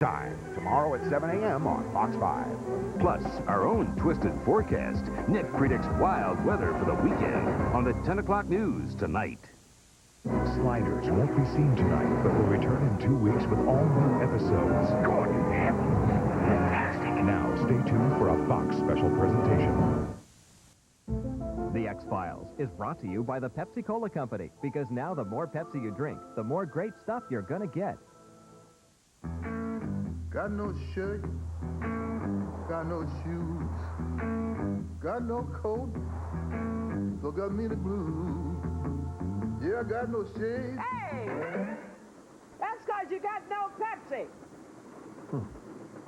Time, tomorrow at 7 a.m. on Fox 5. Plus, our own twisted forecast. Nick predicts wild weather for the weekend on the 10 o'clock news tonight. Sliders won't be seen tonight, but will return in 2 weeks with all new episodes. Good heavens. Fantastic. Now, stay tuned for a Fox special presentation. The X-Files is brought to you by the Pepsi Cola Company, because now the more Pepsi you drink, the more great stuff you're gonna get. Got no shirt, got no shoes, got no coat, so got me the blues. Yeah, I got no shades. Hey! That's because you got no Pepsi.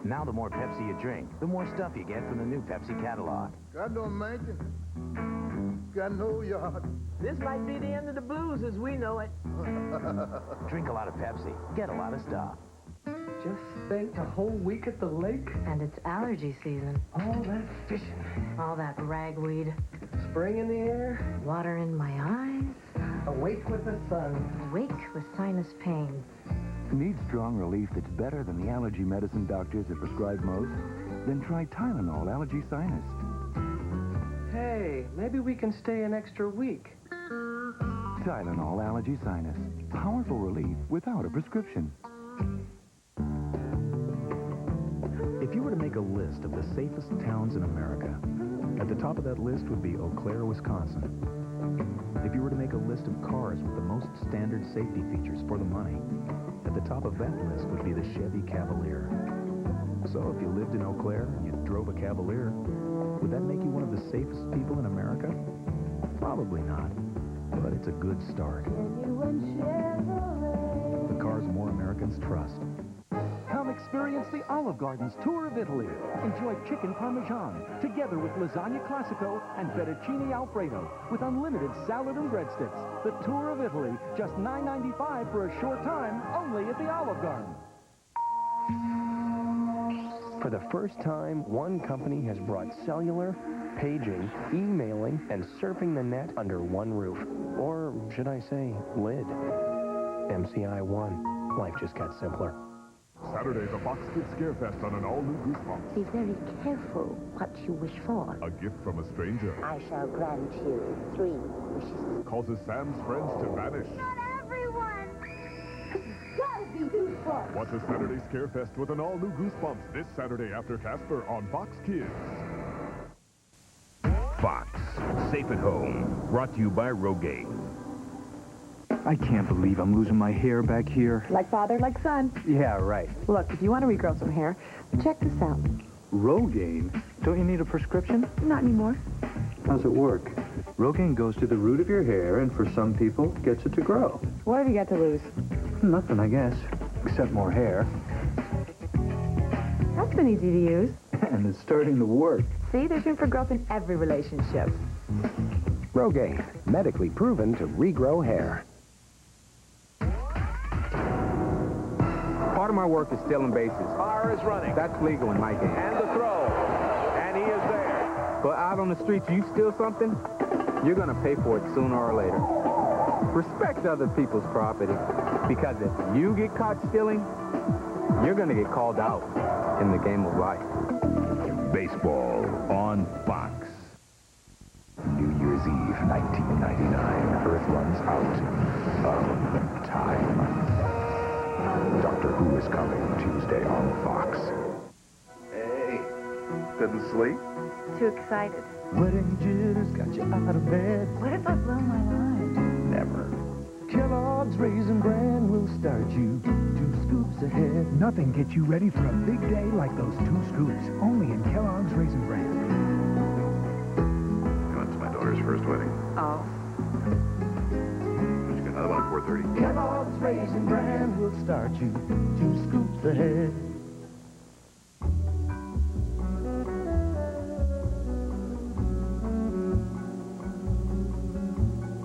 Now the more Pepsi you drink, the more stuff you get from the new Pepsi catalog. Got no mansion, got no yacht. This might be the end of the blues as we know it. Drink a lot of Pepsi, get a lot of stuff. Just spent a whole week at the lake. And it's allergy season. All that fishing. All that ragweed. Spring in the air. Water in my eyes. Awake with the sun. Awake with sinus pain. Need strong relief that's better than the allergy medicine doctors have prescribed most? Then try Tylenol Allergy Sinus. Hey, maybe we can stay an extra week. Tylenol Allergy Sinus. Powerful relief without a prescription. If you were to make a list of the safest towns in America, at the top of that list would be Eau Claire, Wisconsin. If you were to make a list of cars with the most standard safety features for the money, at the top of that list would be the Chevy Cavalier. So if you lived in Eau Claire and you drove a Cavalier, would that make you one of the safest people in America? Probably not, but it's a good start. The cars more Americans trust. Come experience the Olive Garden's tour of Italy. Enjoy chicken parmesan together with lasagna classico and fettuccine alfredo with unlimited salad and breadsticks. The tour of Italy, just $9.95 for a short time, only at the Olive Garden. For the first time, one company has brought cellular, paging, emailing, and surfing the net under one roof. Or should I say, lid. MCI One. Life just got simpler. Saturday, the Fox Kids Scarefest on an all-new Goosebumps. Be very careful what you wish for. A gift from a stranger. I shall grant you 3 wishes. Causes Sam's friends to vanish. Not everyone! It's gotta be Goosebumps! Watch a Saturday Scarefest with an all-new Goosebumps this Saturday after Casper on Fox Kids. Fox, safe at home. Brought to you by Rogaine. I can't believe I'm losing my hair back here. Like father, like son. Yeah, right. Look, if you want to regrow some hair, check this out. Rogaine? Don't you need a prescription? Not anymore. How's it work? Rogaine goes to the root of your hair and for some people gets it to grow. What have you got to lose? Nothing, I guess. Except more hair. That's been easy to use. And it's starting to work. See, there's room for growth in every relationship. Rogaine, medically proven to regrow hair. Part of my work is stealing bases. Fire is running. That's legal in my game. And the throw. And he is there. But out on the streets, you steal something, you're going to pay for it sooner or later. Respect other people's property. Because if you get caught stealing, you're going to get called out in the game of life. Baseball on Fox. New Year's Eve, 1999. Earth runs out of time. Doctor Who is coming Tuesday on Fox. Hey, couldn't sleep? Too excited. Wedding jitters got you out of bed. What if I blow my mind? Never. Kellogg's Raisin Bran will start you 2 scoops ahead. Nothing gets you ready for a big day like those 2 scoops. Only in Kellogg's Raisin Bran. It's my daughter's first wedding. Oh. She got another one at 4:30. Kellogg's Raisin Bran will start you 2 scoops ahead.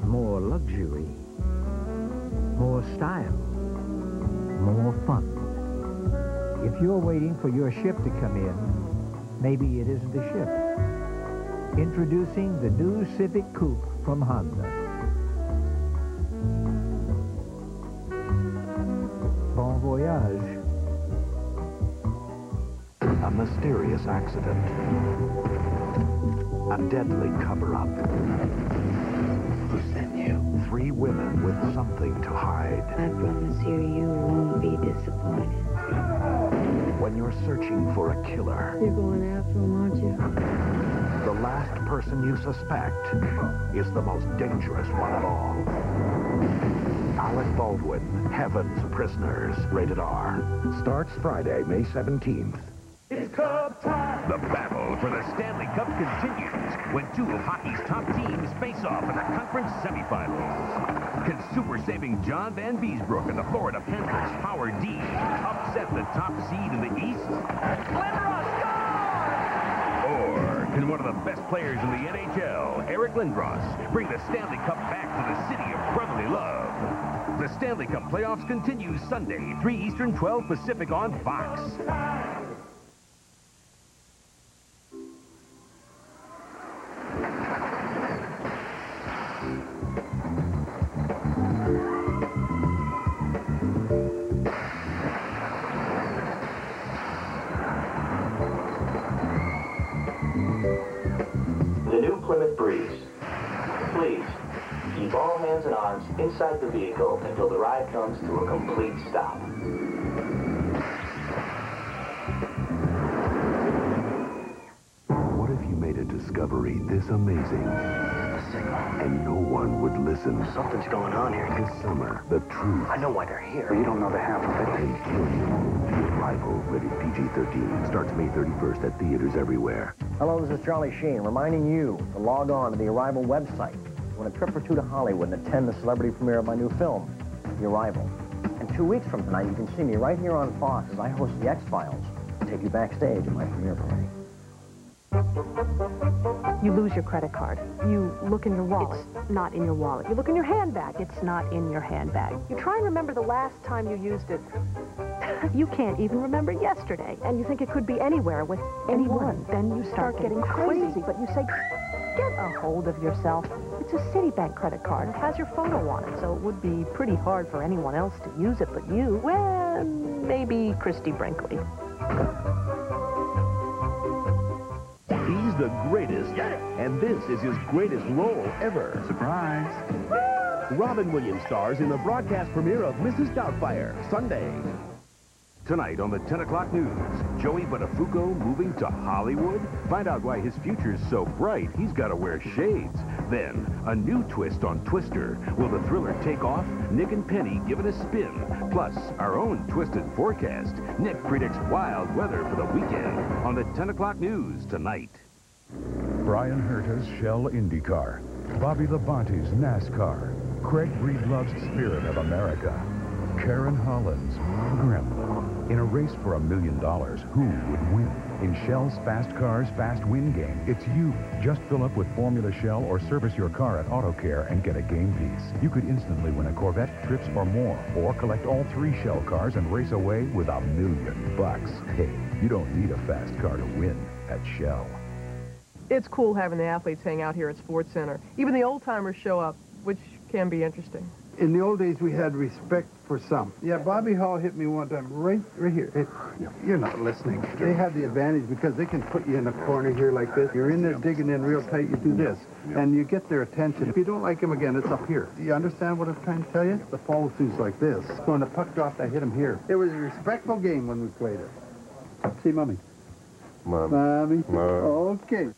More luxury, more style, more fun. If you're waiting for your ship to come in, maybe it isn't a ship. Introducing the new Civic Coupe from Honda. Bon voyage. A mysterious accident. A deadly cover-up. Who sent you? 3 women with something to hide. I promise you won't be disappointed. When you're searching for a killer, You're going after him, aren't you? the last person you suspect is the most dangerous one of all. Alec Baldwin, Heaven's Prisoners, rated R. Starts Friday, May 17th. It's cup time. The battle for the Stanley Cup continues when 2 of hockey's top teams face off in the conference semifinals. Can super-saving John Van Beesbrook and the Florida Panthers' Power D upset the top seed in the East? Or can one of the best players in the NHL, Eric Lindros, bring the Stanley Cup back to the city of brotherly love? The Stanley Cup Playoffs continues Sunday, 3 Eastern, 12 Pacific on Fox. The new Plymouth Breeze. Please, keep all hands and arms inside the vehicle until the ride comes to a complete stop. What if you made a discovery this amazing and no one would listen? Something's going on here. This summer, the truth. I know why they're here. You don't know the half of it. Can kill you. The Arrival, rated PG-13, starts May 31st at theaters everywhere. Hello, this is Charlie Sheen, reminding you to log on to the Arrival website. Win a trip or 2 to Hollywood and attend the celebrity premiere of my new film, The Arrival. And 2 weeks from tonight, you can see me right here on Fox as I host The X-Files and take you backstage at my premiere party. You lose your credit card. You look in your wallet. It's not in your wallet. You look in your handbag. It's not in your handbag. You try and remember the last time you used it. You can't even remember yesterday. And you think it could be anywhere with anyone. Then you start getting crazy. But you say, get a hold of yourself. It's a Citibank credit card. It has your photo on it, so it would be pretty hard for anyone else to use it but you. Well, maybe Christy Brinkley. He's the greatest, and this is his greatest role ever. Surprise! Robin Williams stars in the broadcast premiere of Mrs. Doubtfire, Sunday. Tonight on the 10 o'clock news, Joey Buttafuoco moving to Hollywood? Find out why his future's so bright he's got to wear shades. Then, a new twist on Twister. Will the thriller take off? Nick and Penny give it a spin. Plus, our own twisted forecast. Nick predicts wild weather for the weekend on the 10 o'clock news tonight. Brian Herta's Shell IndyCar. Bobby Labonte's NASCAR. Craig Breedlove's Spirit of America. Karen Holland's Grimm. In a race for $1 million, who would win? In Shell's Fast Cars, Fast Win game, it's you. Just fill up with Formula Shell or service your car at AutoCare and get a game piece. You could instantly win a Corvette, trips, or more. Or collect all 3 Shell cars and race away with $1 million. Hey, you don't need a fast car to win at Shell. It's cool having the athletes hang out here at SportsCenter. Even the old-timers show up, which can be interesting. In the old days, we had respect for some. Yeah, Bobby Hall hit me one time right here. Hey, you're not listening. They have the advantage because they can put you in a corner here like this. You're in there digging in real tight. You do this, and you get their attention. If you don't like him again, it's up here. Do you understand what I'm trying to tell you? The follow-through's like this. So when the puck dropped, I hit him here. It was a respectful game when we played it. See, Mommy. Mommy. Okay.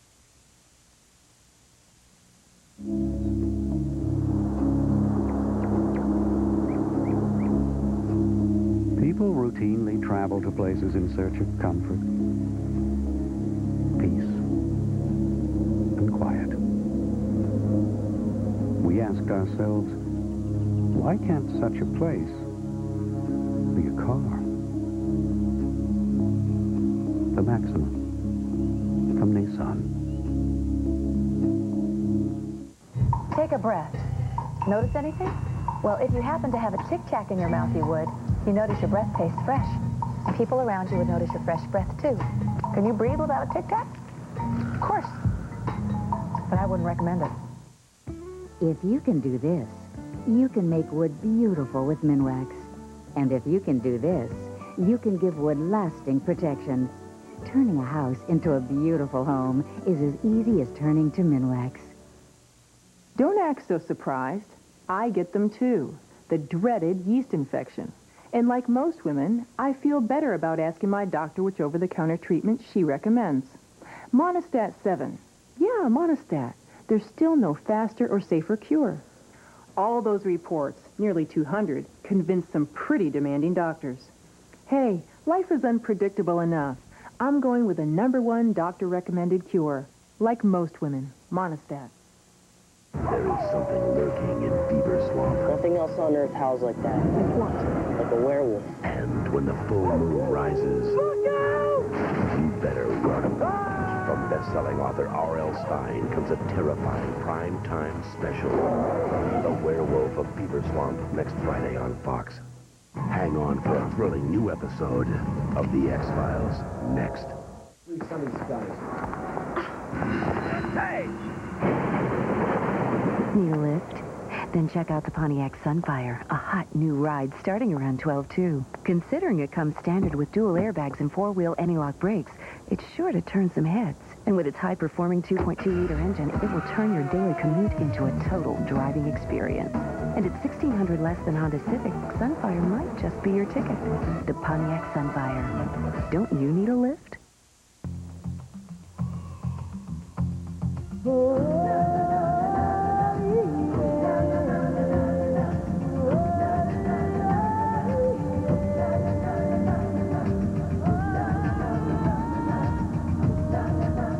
People routinely travel to places in search of comfort, peace, and quiet. We asked ourselves, why can't such a place be a car? The Maxima from Nissan. Take a breath. Notice anything? Well, if you happen to have a Tic Tac in your mouth, you would. You notice your breath tastes fresh. People around you would notice your fresh breath, too. Can you breathe without a Tic Tac? Of course. But I wouldn't recommend it. If you can do this, you can make wood beautiful with Minwax. And if you can do this, you can give wood lasting protection. turning a house into a beautiful home is as easy as turning to Minwax. Don't act so surprised. I get them too. The dreaded yeast infection. And like most women, I feel better about asking my doctor which over-the-counter treatment she recommends. Monistat 7. Yeah, Monistat. There's still no faster or safer cure. All those reports, nearly 200, convinced some pretty demanding doctors. Hey, life is unpredictable enough. I'm going with the #1 doctor-recommended cure. Like most women, Monistat. There is something lurking in Beaver Swamp. Nothing else on Earth howls like that. Like what? Like a werewolf. And when the full moon rises, you better run. From best-selling author R.L. Stein comes a terrifying prime-time special. The Werewolf of Beaver Swamp, next Friday on Fox. Hang on for a thrilling new episode of The X-Files, next. Sunny skies. Hey! Need a lift? Then check out the Pontiac Sunfire, a hot new ride starting around $12,200. Considering it comes standard with dual airbags and four-wheel anti-lock brakes, it's sure to turn some heads. And with its high-performing 2.2-liter engine, it will turn your daily commute into a total driving experience. And at $1,600 less than Honda Civic, Sunfire might just be your ticket. The Pontiac Sunfire. Don't you need a lift?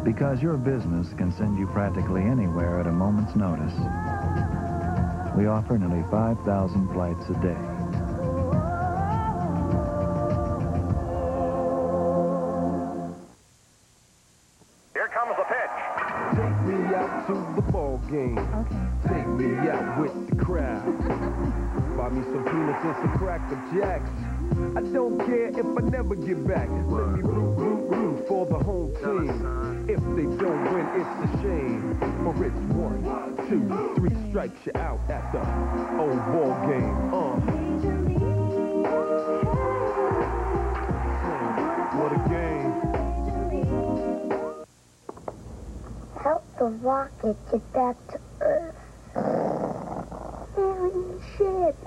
Because your business can send you practically anywhere at a moment's notice. We offer nearly 5,000 flights a day. Here comes the pitch. Take me out to the ball game. Okay. Take me out with the crowd. Buy me some peanuts and some Cracker Jacks. I don't care if I never get back. Let me root for the home team. If they don't win, it's a shame. For it's 1, 2, 3 strikes you out at the old ball game. What a game. Help the rocket get back to Earth. Bury the ship.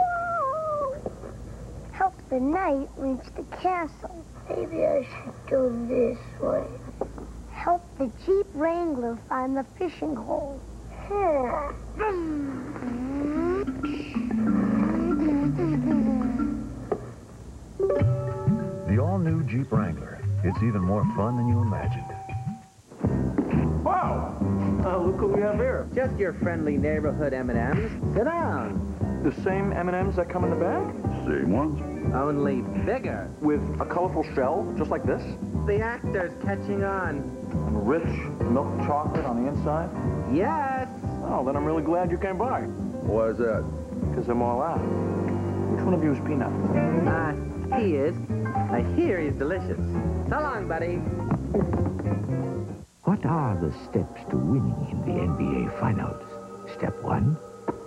Help the knight reach the castle. Maybe I should go this way. Help the Jeep Wrangler find the fishing hole. The all-new Jeep Wrangler. It's even more fun than you imagined. Wow! Look what we have here. Just your friendly neighborhood M&Ms. Sit down. The same M&Ms that come in the bag? Same ones. Only bigger. With a colorful shell, just like this? The actor's catching on. And rich milk chocolate on the inside? Yes! Oh, then I'm really glad you came by. Why is that? Because I'm all out. Which one of you is Peanut? He is. I hear he's delicious. So long, buddy. What are the steps to winning in the NBA Finals? Step 1,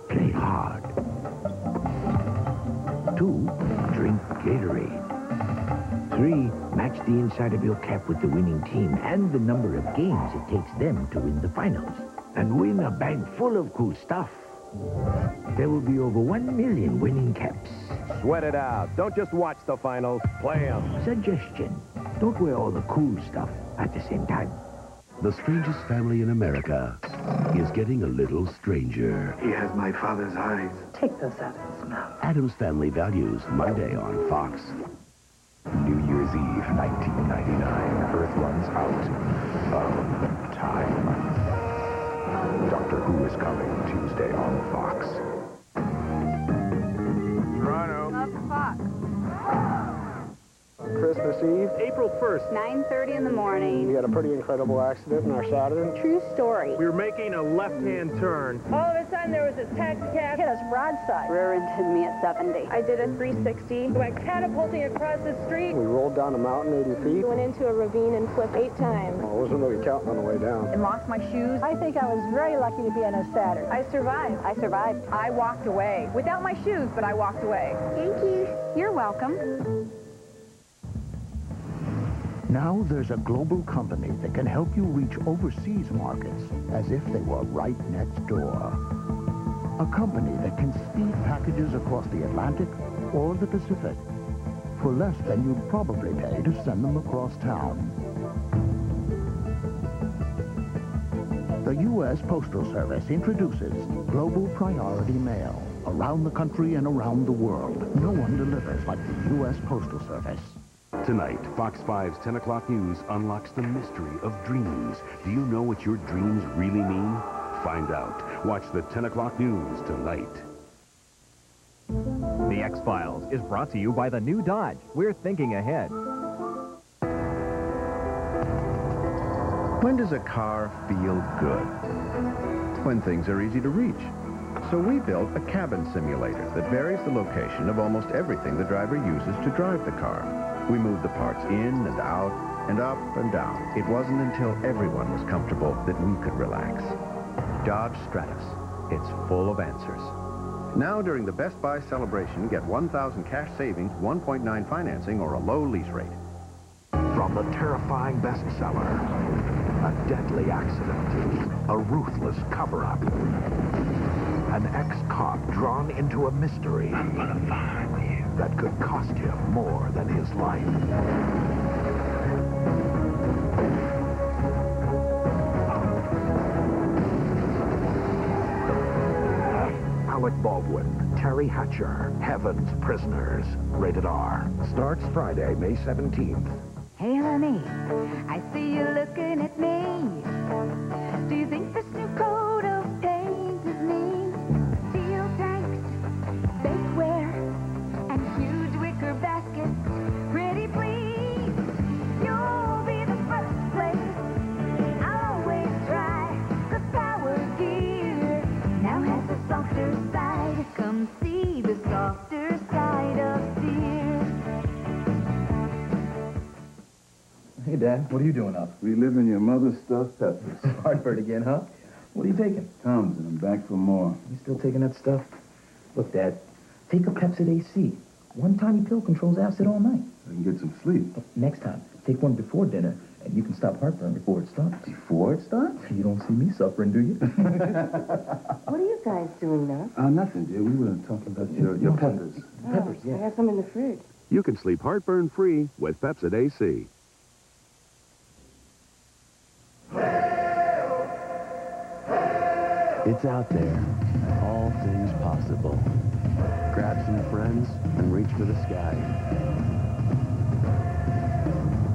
play hard. 2, drink Gatorade. 3, match the inside of your cap with the winning team and the number of games it takes them to win the finals. And win a bag full of cool stuff. There will be over 1 million winning caps. Sweat it out. Don't just watch the finals. Play them. Suggestion. Don't wear all the cool stuff at the same time. The strangest family in America is getting a little stranger. He has my father's eyes. Take those out of his mouth. Addams Family Values, Monday on Fox. New Year's Eve, 1999. Earth runs out of time. Doctor Who is coming Tuesday on Fox. Toronto. Love Fox. Christmas Eve. April 1st. 9:30 in the morning. We had a pretty incredible accident in our Saturn. True story. We were making a left-hand turn. All of a sudden, there was this taxi cab hit us broadside. Rear-ended me at 70. I did a 360. Went catapulting across the street. We rolled down a mountain 80 feet. Went into a ravine and flipped 8 times. I wasn't really counting on the way down. And lost my shoes. I think I was very lucky to be on a Saturn. I survived. I walked away. Without my shoes, but I walked away. Thank you. You're welcome. Now there's a global company that can help you reach overseas markets as if they were right next door. A company that can speed packages across the Atlantic or the Pacific for less than you'd probably pay to send them across town. The U.S. Postal Service introduces Global Priority Mail. Around the country and around the world, no one delivers like the U.S. Postal Service. Tonight, Fox 5's 10 o'clock news unlocks the mystery of dreams. Do you know what your dreams really mean? Find out. Watch the 10 o'clock news tonight. The X-Files is brought to you by the new Dodge. We're thinking ahead. When does a car feel good? When things are easy to reach. So we built a cabin simulator that varies the location of almost everything the driver uses to drive the car. We moved the parts in and out and up and down. It wasn't until everyone was comfortable that we could relax. Dodge Stratus. It's full of answers. Now, during the Best Buy celebration, get $1,000 cash savings, 1.9 financing, or a low lease rate. From the terrifying bestseller, a deadly accident, a ruthless cover-up, an ex-cop drawn into a mystery that could cost him more than his life. Alec Baldwin, Terry Hatcher, Heaven's Prisoners, rated R. Starts Friday, May 17th. Hey, honey, I see you looking at me. Do you think this new coat of paint is me? Steel tanks, bakeware, and huge wicker baskets. Pretty please, you'll be the first place. I'll always try, 'cause Power Gear now has a softer side. Come see the softer side of Sears. Hey, Dad, what are you doing up? Reliving your mother's stuffed peppers. Heartburn again, huh? What are you taking? Tums, and I'm back for more. You still taking that stuff? Look, Dad, take a Pepcid AC. One tiny pill controls acid all night. I can get some sleep. Next time, take one before dinner, and you can stop heartburn before it starts. Before it starts? You don't see me suffering, do you? What are you guys doing now? Nothing, dear. We were talking about your peppers. Peppers, yeah. I have some in the fridge. You can sleep heartburn-free with Pepcid AC. It's out there. All things possible. Grab some friends and reach for the sky.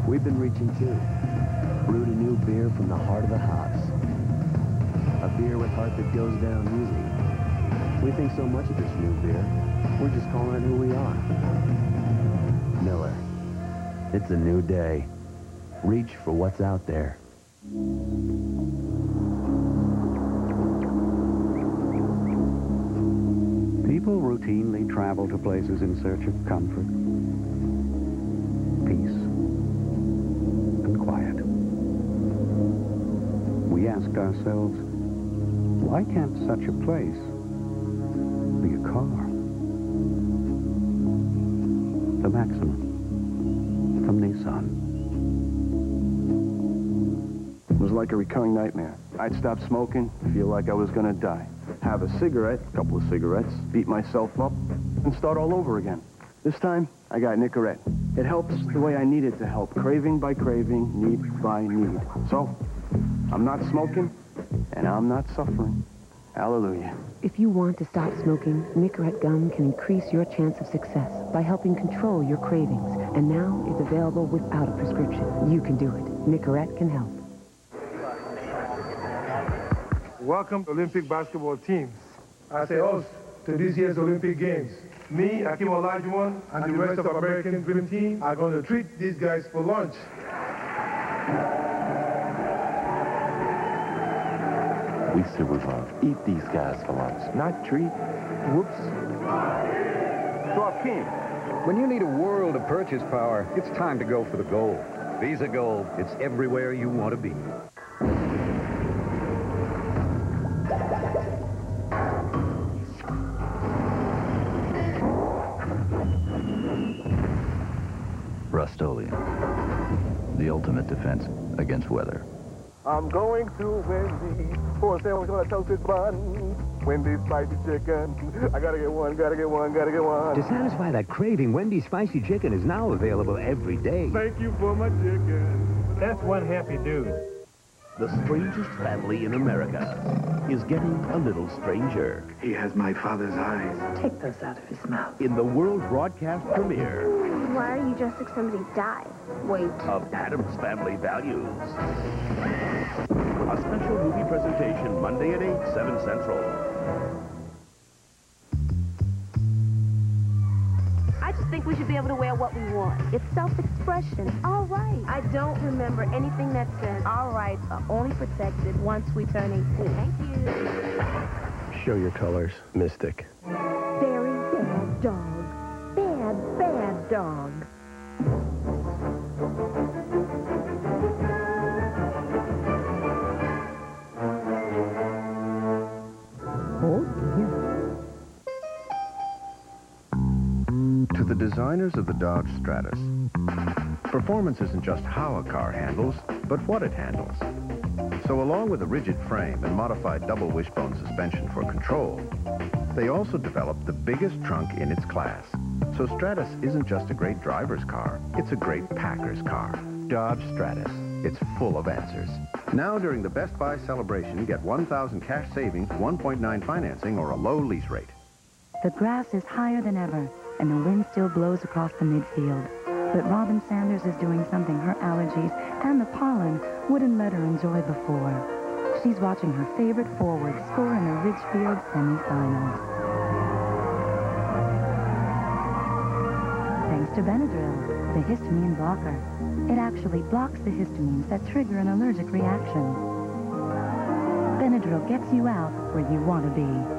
We've been reaching too. Brewed a new beer from the heart of the hops. A beer with heart that goes down easy. We think so much of this new beer, we're just calling it who we are. Miller. It's a new day. Reach for what's out there. People routinely travel to places in search of comfort, peace, and quiet. We asked ourselves, why can't such a place be a car? The Maximum from Nissan. It was like a recurring nightmare. I'd stop smoking, feel like I was gonna die. Have a cigarette, a couple of cigarettes, beat myself up, and start all over again. This time, I got Nicorette. It helps the way I need it to help, craving by craving, need by need. So, I'm not smoking, and I'm not suffering. Hallelujah. If you want to stop smoking, Nicorette gum can increase your chance of success by helping control your cravings. And now it's available without a prescription. You can do it. Nicorette can help. Welcome, Olympic basketball teams. As a host to this year's Olympic Games, me, Akim Olajuwon, and the rest of American Dream Team are going to treat these guys for lunch. We super love. Eat these guys for lunch. Not treat. Whoops. So, King, when you need a world of purchase power, it's time to go for the gold. Visa Gold, it's everywhere you want to be. Rust-Oleum. the ultimate defense against weather. I'm going to Wendy's for a sandwich on a toasted bun. Wendy's spicy chicken. I gotta get one, gotta get one, gotta get one. To satisfy that craving, Wendy's spicy chicken is now available every day. Thank you for my chicken. That's one happy dude. The strangest family in America is getting a little stranger. He has my father's eyes. Take those out of his mouth. In the world broadcast premiere Why are you dressed like somebody died? Wait. of Addams Family Values. A special movie presentation Monday at 8, 7 Central. I just think we should be able to wear what we want. It's self-expression. All right. I don't remember anything that says our rights are only protected once we turn 18. Thank you. Show your colors, Mystic. Very bad dog. Bad, bad dog. Oh, dear. To the designers of the Dodge Stratus, performance isn't just how a car handles, but what it handles. So along with a rigid frame and modified double wishbone suspension for control, they also developed the biggest trunk in its class. So Stratus isn't just a great driver's car, it's a great packer's car. Dodge Stratus. It's full of answers. Now during the Best Buy celebration, get $1,000 cash savings, 1.9 financing, or a low lease rate. The grass is higher than ever, and the wind still blows across the midfield. But Robin Sanders is doing something her allergies and the pollen wouldn't let her enjoy before. She's watching her favorite forward score in a Ridgefield semifinals. Thanks to Benadryl, the histamine blocker. It actually blocks the histamines that trigger an allergic reaction. Benadryl gets you out where you want to be.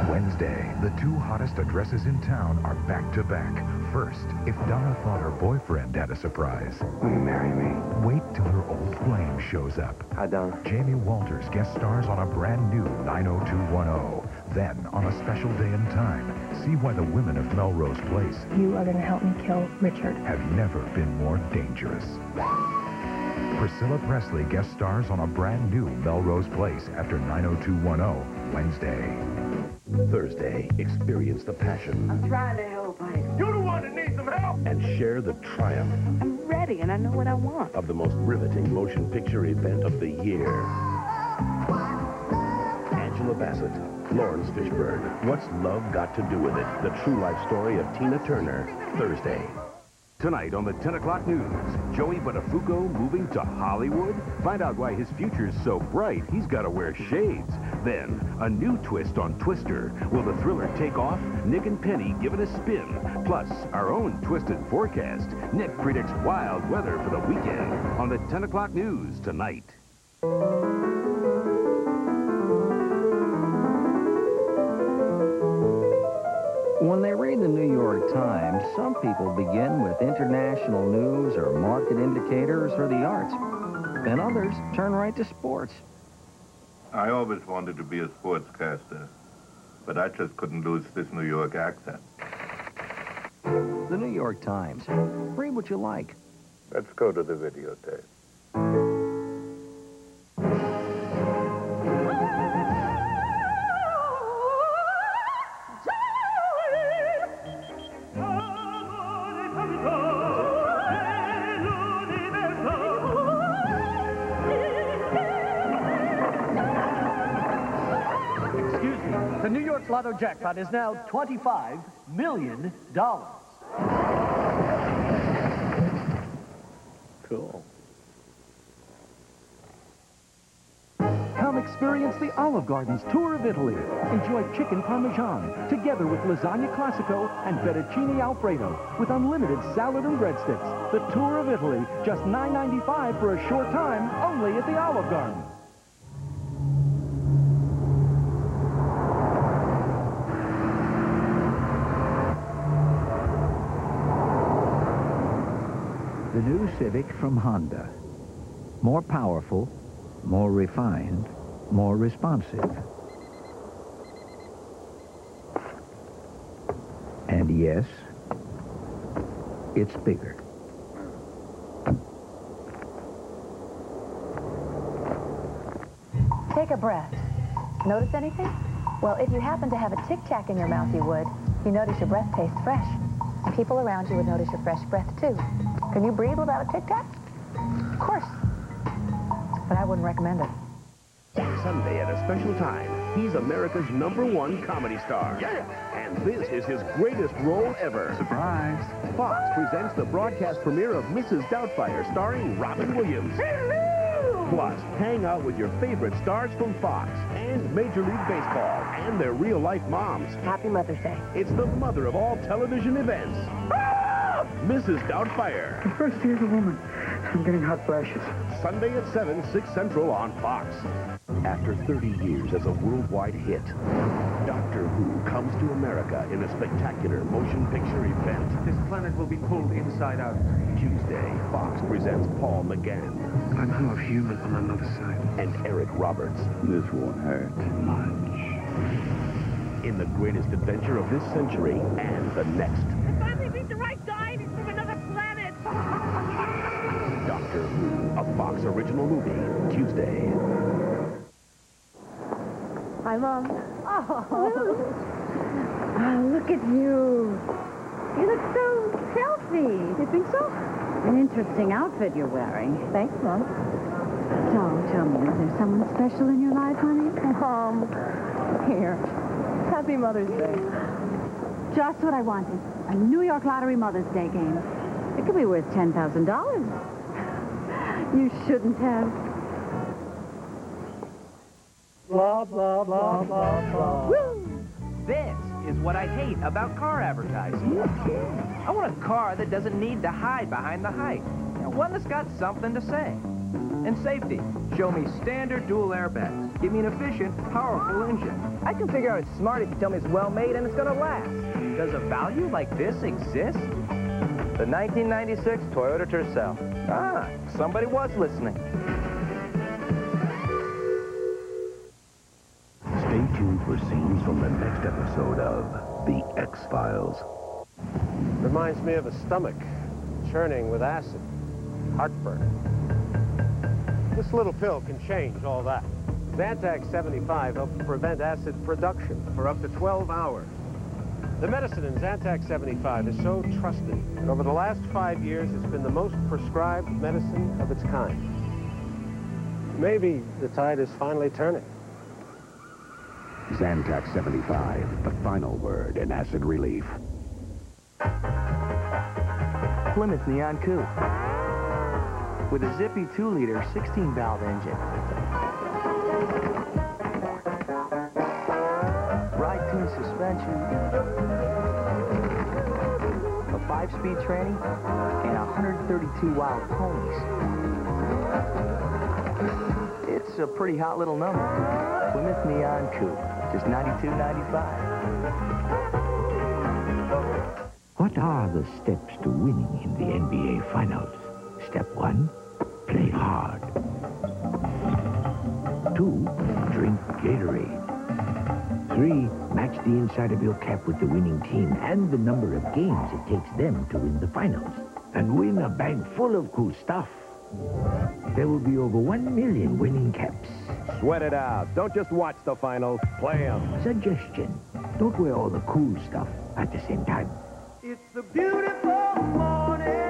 Wednesday, the two hottest addresses in town are back-to-back. First, if Donna thought her boyfriend had a surprise. Will you marry me? Wait till her old flame shows up. Hi, Donna. Jamie Walters guest stars on a brand new 90210. Then, on a special day and time, see why the women of Melrose Place You are going to help me kill Richard. have never been more dangerous. Priscilla Presley guest stars on a brand new Melrose Place after 90210 Wednesday. Thursday, experience the passion I'm trying to help, You're the one that needs some help. and share the triumph I'm ready, and I know what I want. of the most riveting motion picture event of the year. Angela Bassett, Lawrence Fishburne. What's love got to do with it? The true life story of Tina Turner. Thursday. Tonight on the 10 o'clock news, Joey Buttafuoco moving to Hollywood? Find out why his future's so bright, he's got to wear shades. Then, a new twist on Twister. Will the thriller take off? Nick and Penny give it a spin. Plus, our own twisted forecast. Nick predicts wild weather for the weekend on the 10 o'clock news tonight. When they read the New York Times, some people begin with international news or market indicators or the arts. And others turn right to sports. I always wanted to be a sportscaster, but I just couldn't lose this New York accent. The New York Times. Read what you like. Let's go to the videotape. The New York Lotto jackpot is now $25 million. Cool. Come experience the Olive Garden's tour of Italy. Enjoy chicken parmesan together with lasagna classico and fettuccine alfredo with unlimited salad and breadsticks. The tour of Italy, just $9.95 for a short time, only at the Olive Garden. The new Civic from Honda. More powerful, more refined, more responsive. And yes, it's bigger. Take a breath. Notice anything? Well, if you happen to have a Tic Tac in your mouth, you would. You notice your breath tastes fresh. People around you would notice your fresh breath, too. Can you breathe without a Tic Tac? Of course. But I wouldn't recommend it. Sunday at a special time, he's America's #1 comedy star. Yeah. And this is his greatest role ever. Surprise. Fox presents the broadcast premiere of Mrs. Doubtfire, starring Robin Williams. Plus, hang out with your favorite stars from Fox and Major League Baseball and their real-life moms. Happy Mother's Day. It's the mother of all television events. Mrs. Doubtfire. The first year as a woman. I'm getting hot flashes. Sunday at 7, 6 Central on Fox. After 30 years as a worldwide hit, Doctor Who comes to America in a spectacular motion picture event. This planet will be pulled inside out. Tuesday, Fox presents Paul McGann. I'm half human on another side. And Eric Roberts. This won't hurt much. In the greatest adventure of this century and the next. I finally beat the right guy and he's from another planet. Doctor Who, a Fox original movie, Tuesday. Hi, Mom. Oh, look at you. You look so healthy. You think so? An interesting outfit you're wearing. Thanks, Mom. So, tell me, is there someone special in your life, honey? Mom, here. Happy Mother's Day. Just what I wanted. A New York Lottery Mother's Day game. It could be worth $10,000. You shouldn't have. Blah, blah, blah, blah, blah. Woo! This is what I hate about car advertising. I want a car that doesn't need to hide behind the hype. One that's got something to say. And safety. Show me standard dual airbags. Give me an efficient, powerful engine. I can figure out it's smart if you tell me it's well-made and it's gonna last. Does a value like this exist? The 1996 Toyota Tercel. Ah, somebody was listening. Stay tuned for scenes from the next episode of The X-Files. Reminds me of a stomach churning with acid, heartburn. This little pill can change all that. Zantac 75 helps prevent acid production for up to 12 hours. The medicine in Zantac 75 is so trusted that over the last 5 years, it's been the most prescribed medicine of its kind. Maybe the tide is finally turning. Zantac 75, the final word in acid relief. Plymouth Neon Coupe. With a zippy 2-liter 16-valve engine. Ride-tuned suspension. A 5-speed tranny. And 132 wild ponies. It's a pretty hot little number. Plymouth Neon Coupe. Just $92.95. What are the steps to winning in the NBA Finals? Step 1, play hard. 2, drink Gatorade. 3, match the inside of your cap with the winning team and the number of games it takes them to win the finals. And win a bag full of cool stuff. There will be over 1 million winning caps. Sweat it out. Don't just watch the finals. Play them. Suggestion, don't wear all the cool stuff at the same time. It's a beautiful morning.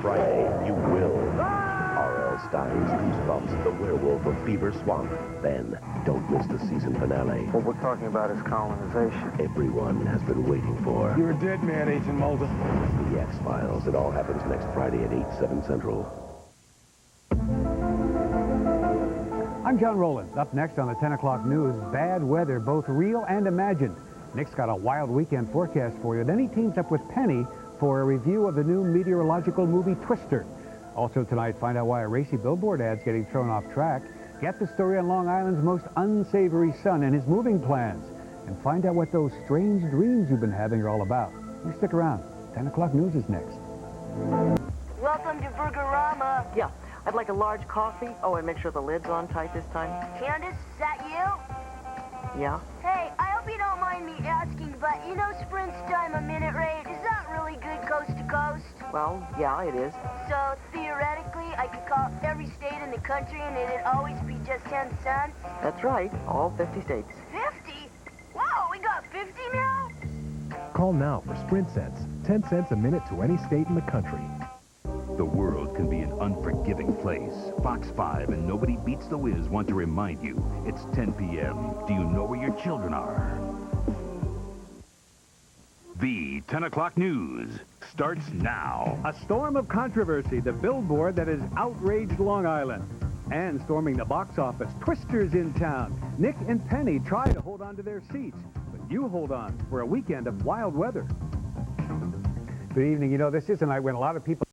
Friday, you will. R.L. Stein's Goosebumps, the werewolf of Beaver Swamp. Then, don't miss the season finale. What we're talking about is colonization. Everyone has been waiting for. You're a dead man, Agent Mulder. The X-Files. It all happens next Friday at 8, 7 Central. I'm John Rowland. Up next on the 10 o'clock news, bad weather, both real and imagined. Nick's got a wild weekend forecast for you. Then he teams up with Penny for a review of the new meteorological movie Twister. Also tonight, find out why a racy billboard ad's getting thrown off track. Get the story on Long Island's most unsavory son and his moving plans. And find out what those strange dreams you've been having are all about. You stick around. 10 o'clock news is next. Welcome to Burgerama. Yeah, I'd like a large coffee. Oh, and make sure the lid's on tight this time. Candace, is that you? Yeah? Hey, I hope you don't mind me asking, but you know Sprint's time-a-minute rate? Is that really good coast to coast? Well, yeah, it is. So, theoretically, I could call every state in the country and it'd always be just 10 cents? That's right, all 50 states. 50? Whoa, we got 50 now? Call now for Sprint Cents. 10 cents a minute to any state in the country. The world can be an unforgiving place. Fox 5 and Nobody Beats the Whiz want to remind you, it's 10 p.m. Do you know where your children are? The 10 o'clock news starts now. A storm of controversy, the billboard that has outraged Long Island. And storming the box office, Twisters in town. Nick and Penny try to hold on to their seats, but you hold on for a weekend of wild weather. Good evening. You know, this is a night when a lot of people